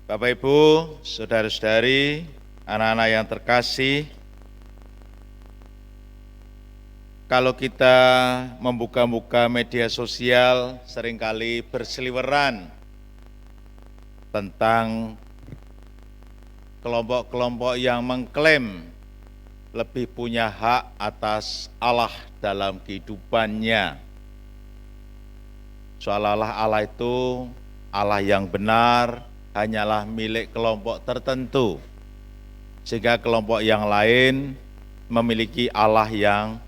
Bapak Ibu, saudara-saudari, anak-anak yang terkasih, kalau kita membuka-buka media sosial seringkali berseliweran tentang kelompok-kelompok yang mengklaim lebih punya hak atas Allah dalam kehidupannya. Seolah-olah Allah itu Allah yang benar, hanyalah milik kelompok tertentu, sehingga kelompok yang lain memiliki Allah yang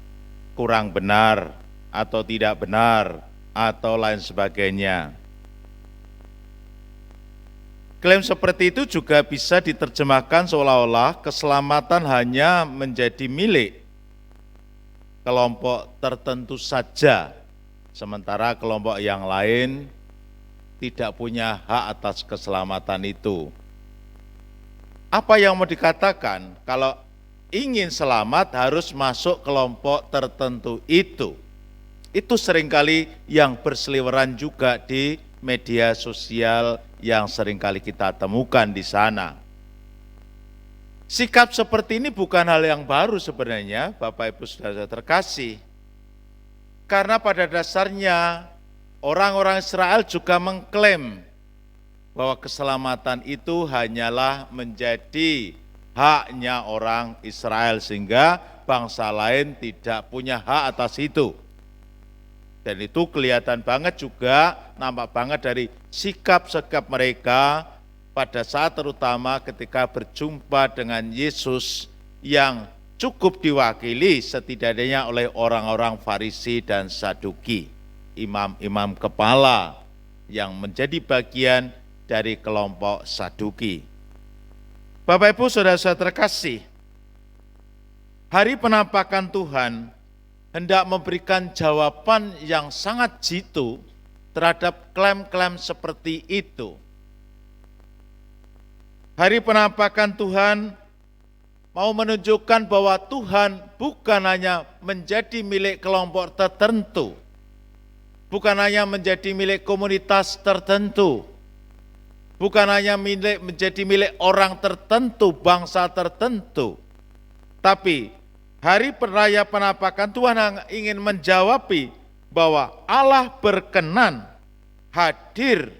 kurang benar atau tidak benar atau lain sebagainya. Klaim seperti itu juga bisa diterjemahkan seolah-olah keselamatan hanya menjadi milik kelompok tertentu saja, sementara kelompok yang lain tidak punya hak atas keselamatan itu. Apa yang mau dikatakan? Kalau ingin selamat harus masuk kelompok tertentu itu. Itu seringkali yang berseliweran juga di media sosial yang seringkali kita temukan di sana. Sikap seperti ini bukan hal yang baru sebenarnya, Bapak Ibu Saudara terkasih. Karena pada dasarnya orang-orang Israel juga mengklaim bahwa keselamatan itu hanyalah menjadi haknya orang Israel, sehingga bangsa lain tidak punya hak atas itu. Dan itu kelihatan banget juga, nampak banget dari sikap-sikap mereka pada saat terutama ketika berjumpa dengan Yesus yang cukup diwakili setidaknya oleh orang-orang Farisi dan Saduki, imam-imam kepala yang menjadi bagian dari kelompok Saduki. Bapak Ibu Saudara-saudara terkasih, hari penampakan Tuhan hendak memberikan jawaban yang sangat jitu terhadap klaim-klaim seperti itu. Hari penampakan Tuhan mau menunjukkan bahwa Tuhan bukan hanya menjadi milik kelompok tertentu, bukan hanya menjadi milik komunitas tertentu, bukan hanya menjadi milik orang tertentu, bangsa tertentu, tapi hari peraya penampakan Tuhan ingin menjawabi bahwa Allah berkenan hadir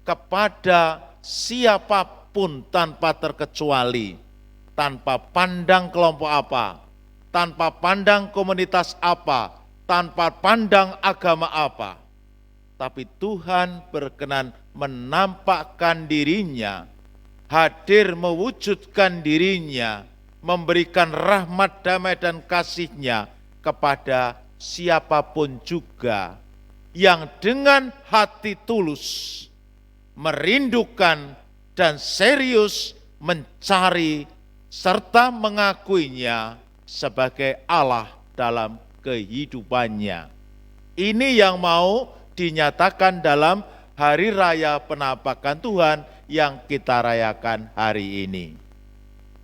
kepada siapapun tanpa terkecuali, tanpa pandang kelompok apa, tanpa pandang komunitas apa, tanpa pandang agama apa. Tapi Tuhan berkenan menampakkan dirinya, hadir mewujudkan dirinya, memberikan rahmat, damai, dan kasih-Nya kepada siapapun juga yang dengan hati tulus, merindukan, dan serius mencari serta mengakuinya sebagai Allah dalam kehidupannya. Ini yang mau dinyatakan dalam hari raya penampakan Tuhan yang kita rayakan hari ini.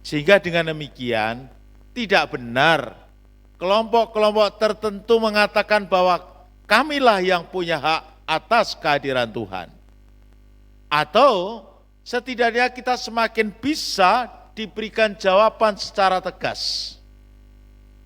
Sehingga dengan demikian tidak benar kelompok-kelompok tertentu mengatakan bahwa kamilah yang punya hak atas kehadiran Tuhan. Atau setidaknya kita semakin bisa diberikan jawaban secara tegas.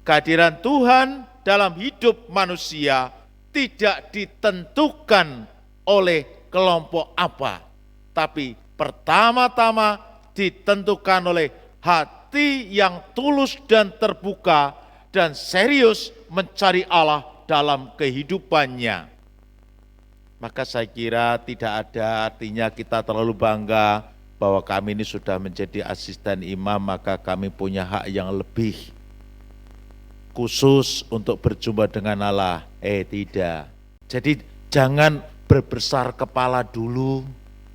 Kehadiran Tuhan dalam hidup manusia tidak ditentukan oleh kelompok apa, tapi pertama-tama ditentukan oleh hati yang tulus dan terbuka dan serius mencari Allah dalam kehidupannya. Maka saya kira tidak ada artinya kita terlalu bangga bahwa kami ini sudah menjadi asisten imam, maka kami punya hak yang lebih khusus untuk berjumpa dengan Allah. Tidak. Jadi jangan berbesar kepala dulu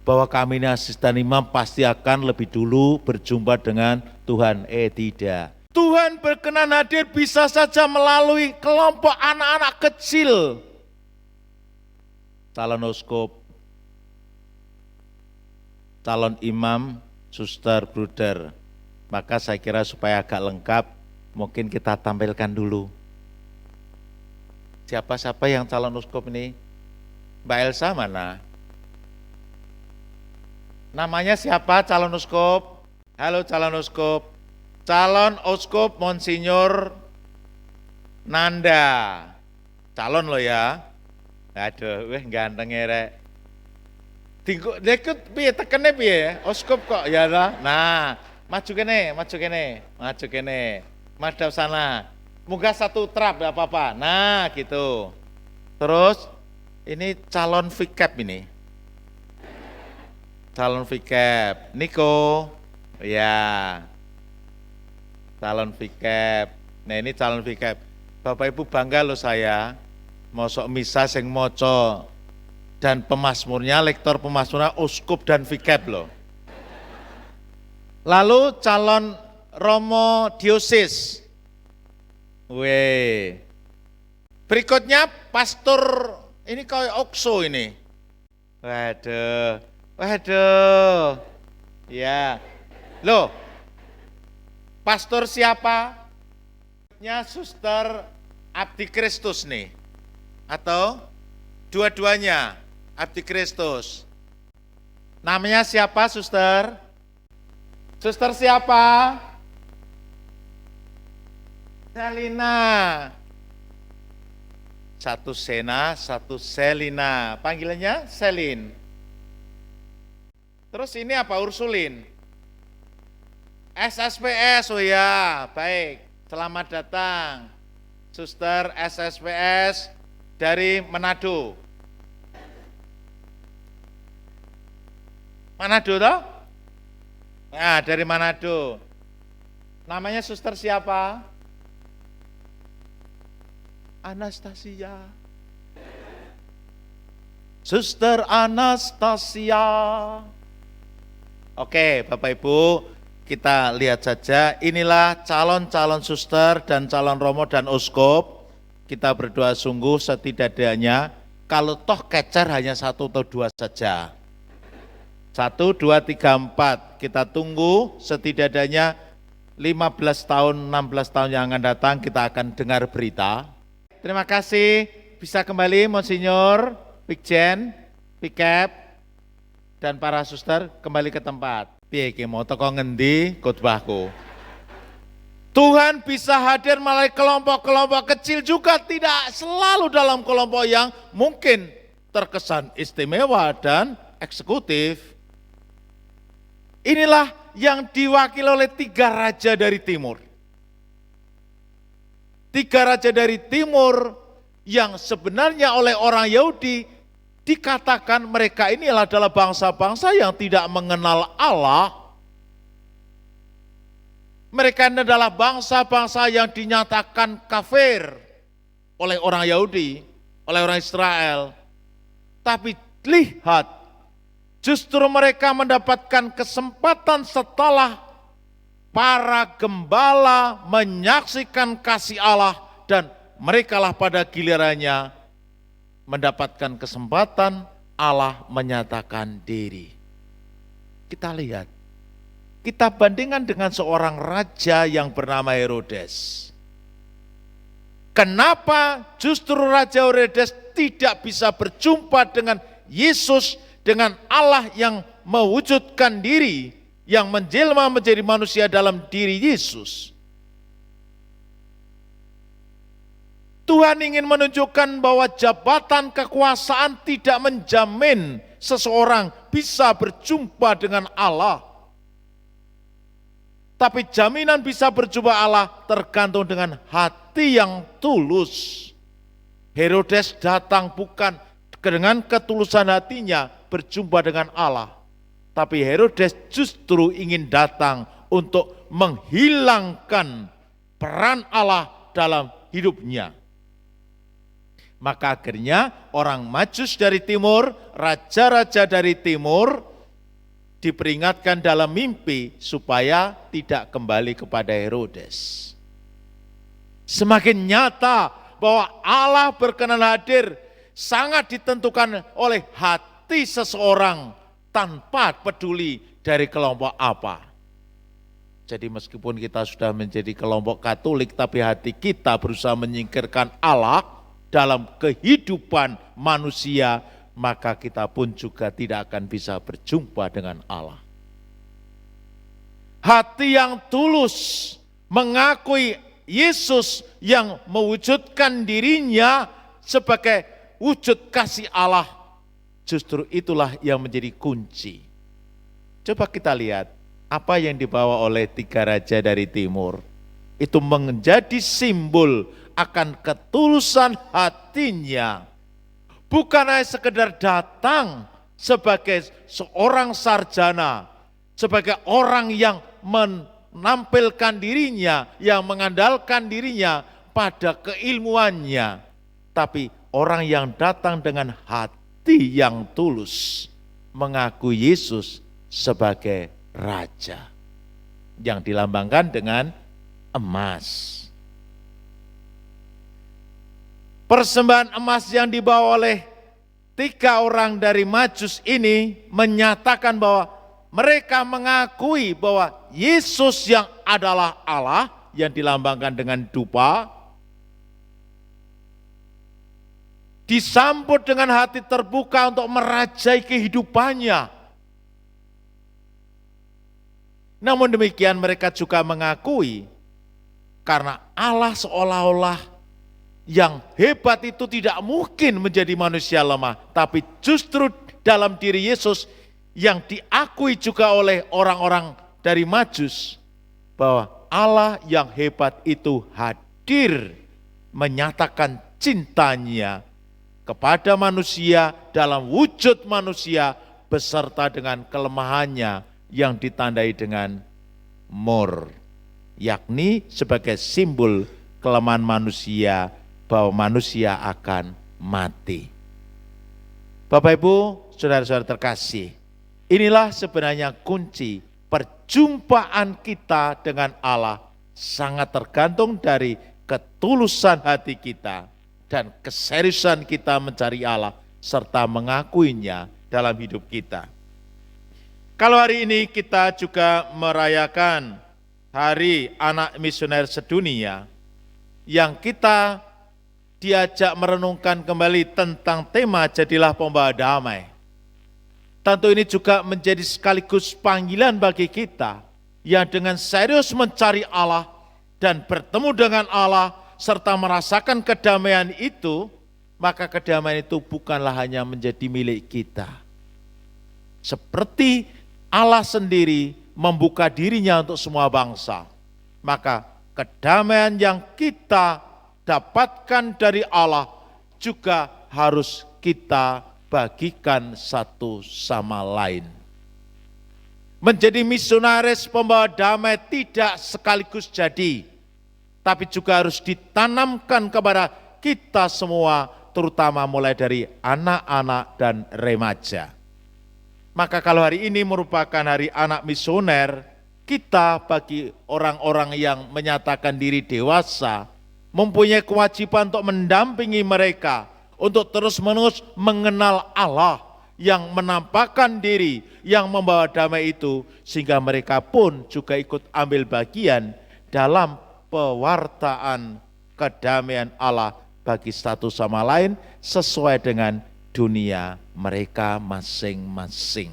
bahwa kami ini asisten imam pasti akan lebih dulu berjumpa dengan Tuhan. Tidak. Tuhan berkenan hadir bisa saja melalui kelompok anak-anak kecil, calon uskup, calon imam, suster, bruder. Maka saya kira supaya agak lengkap, mungkin kita tampilkan dulu. Siapa-siapa yang calon uskup ini? Mbak Elsa mana? Namanya siapa calon uskup? Halo calon uskup. Calon uskup Monsinyur Nanda. Calon lo ya. Aduh, weh ganteng rek. Dekut piye tekene piye? Uskup kok ya lah. Nah, maju kene. Madhap sana. Munggah satu trap enggak apa-apa. Nah, gitu. Terus ini calon VCAP ini. Calon VCAP. Niko. Ya. Calon VCAP. Nah, ini calon VCAP. Bapak Ibu bangga loh saya. Mosok misa sing moco dan pemasmurnya, lektor pemasmurnya uskup dan VCAP loh. Lalu calon Romo Diosis. Weh. Berikutnya pastor ini kayak Okso ini. Waduh. Ya. Loh. Pastor siapa? Suster Abdi Kristus nih. Atau dua-duanya Abdi Kristus. Namanya siapa, Suster? Suster siapa? Selina. Satu Sena, satu Selina. Panggilannya Selin. Terus ini apa? Ursulin. SSPS, oh ya, baik. Selamat datang. Suster SSPS dari Manado. Manado toh? Nah, dari Manado. Namanya suster siapa? Anastasia. Suster Anastasia. Oke, Bapak Ibu, kita lihat saja. Inilah calon-calon suster dan calon romo dan uskup. Kita berdoa sungguh setidaknya kalau toh kecer hanya 1 atau 2 saja. 1, 2, 3, 4. Kita tunggu setidaknya 15 tahun, 16 tahun yang akan datang kita akan dengar berita. Terima kasih, bisa kembali Monsinyur, Pikjen, Pikep, dan para suster kembali ke tempat. Piye iki mau teko ngendi khotbahku? Tuhan bisa hadir melalui kelompok-kelompok kecil juga, tidak selalu dalam kelompok yang mungkin terkesan istimewa dan eksekutif. Inilah yang diwakili oleh 3 raja dari timur. 3 raja dari timur yang sebenarnya oleh orang Yahudi dikatakan mereka ini adalah bangsa-bangsa yang tidak mengenal Allah. Mereka adalah bangsa-bangsa yang dinyatakan kafir oleh orang Yahudi, oleh orang Israel. Tapi lihat, justru mereka mendapatkan kesempatan setelah para gembala menyaksikan kasih Allah dan merekalah pada gilirannya mendapatkan kesempatan Allah menyatakan diri. Kita lihat, kita bandingkan dengan seorang raja yang bernama Herodes. Kenapa justru Raja Herodes tidak bisa berjumpa dengan Yesus, dengan Allah yang mewujudkan diri, yang menjelma menjadi manusia dalam diri Yesus? Tuhan ingin menunjukkan bahwa jabatan kekuasaan tidak menjamin seseorang bisa berjumpa dengan Allah. Tapi jaminan bisa berjumpa Allah tergantung dengan hati yang tulus. Herodes datang bukan dengan ketulusan hatinya berjumpa dengan Allah. Tapi Herodes justru ingin datang untuk menghilangkan peran Allah dalam hidupnya. Maka akhirnya orang Majus dari timur, raja-raja dari timur diperingatkan dalam mimpi supaya tidak kembali kepada Herodes. Semakin nyata bahwa Allah berkenan hadir sangat ditentukan oleh hati seseorang tanpa peduli dari kelompok apa. Jadi meskipun kita sudah menjadi kelompok Katolik, tapi hati kita berusaha menyingkirkan Allah dalam kehidupan manusia, maka kita pun juga tidak akan bisa berjumpa dengan Allah. Hati yang tulus mengakui Yesus yang mewujudkan dirinya sebagai wujud kasih Allah, justru itulah yang menjadi kunci. Coba kita lihat apa yang dibawa oleh 3 raja dari timur. Itu menjadi simbol akan ketulusan hatinya. Bukan hanya sekedar datang sebagai seorang sarjana, sebagai orang yang menampilkan dirinya, yang mengandalkan dirinya pada keilmuannya, tapi orang yang datang dengan hati yang tulus, mengaku Yesus sebagai Raja, yang dilambangkan dengan emas. Persembahan emas yang dibawa oleh 3 orang dari Majus ini menyatakan bahwa mereka mengakui bahwa Yesus yang adalah Allah, yang dilambangkan dengan dupa, disambut dengan hati terbuka untuk merajai kehidupannya. Namun demikian mereka juga mengakui karena Allah seolah-olah yang hebat itu tidak mungkin menjadi manusia lemah, tapi justru dalam diri Yesus yang diakui juga oleh orang-orang dari Majus, bahwa Allah yang hebat itu hadir menyatakan cintanya kepada manusia dalam wujud manusia beserta dengan kelemahannya yang ditandai dengan mur, yakni sebagai simbol kelemahan manusia, bahwa manusia akan mati. Bapak Ibu, saudara-saudara terkasih, inilah sebenarnya kunci perjumpaan kita dengan Allah, sangat tergantung dari ketulusan hati kita dan keseriusan kita mencari Allah serta mengakuinya dalam hidup kita. Kalau hari ini kita juga merayakan Hari Anak Misioner Sedunia, yang kita diajak merenungkan kembali tentang tema Jadilah Pembawa Damai. Tentu ini juga menjadi sekaligus panggilan bagi kita yang dengan serius mencari Allah dan bertemu dengan Allah serta merasakan kedamaian itu, maka kedamaian itu bukanlah hanya menjadi milik kita. Seperti Allah sendiri membuka dirinya untuk semua bangsa, maka kedamaian yang kita dapatkan dari Allah juga harus kita bagikan satu sama lain. Menjadi misionaris pembawa damai tidak sekaligus jadi, tapi juga harus ditanamkan kepada kita semua, terutama mulai dari anak-anak dan remaja. Maka kalau hari ini merupakan Hari Anak Misioner, kita bagi orang-orang yang menyatakan diri dewasa, mempunyai kewajiban untuk mendampingi mereka, untuk terus-menerus mengenal Allah yang menampakkan diri, yang membawa damai itu, sehingga mereka pun juga ikut ambil bagian dalam pewartaan kedamaian Allah bagi satu sama lain sesuai dengan dunia mereka masing-masing.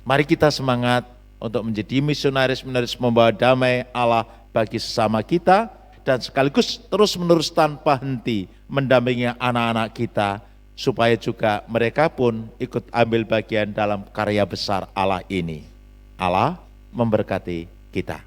Mari kita semangat untuk menjadi misionaris-misionaris membawa damai Allah bagi sesama kita, dan sekaligus terus-menerus tanpa henti mendampingi anak-anak kita, supaya juga mereka pun ikut ambil bagian dalam karya besar Allah ini. Allah memberkati kita.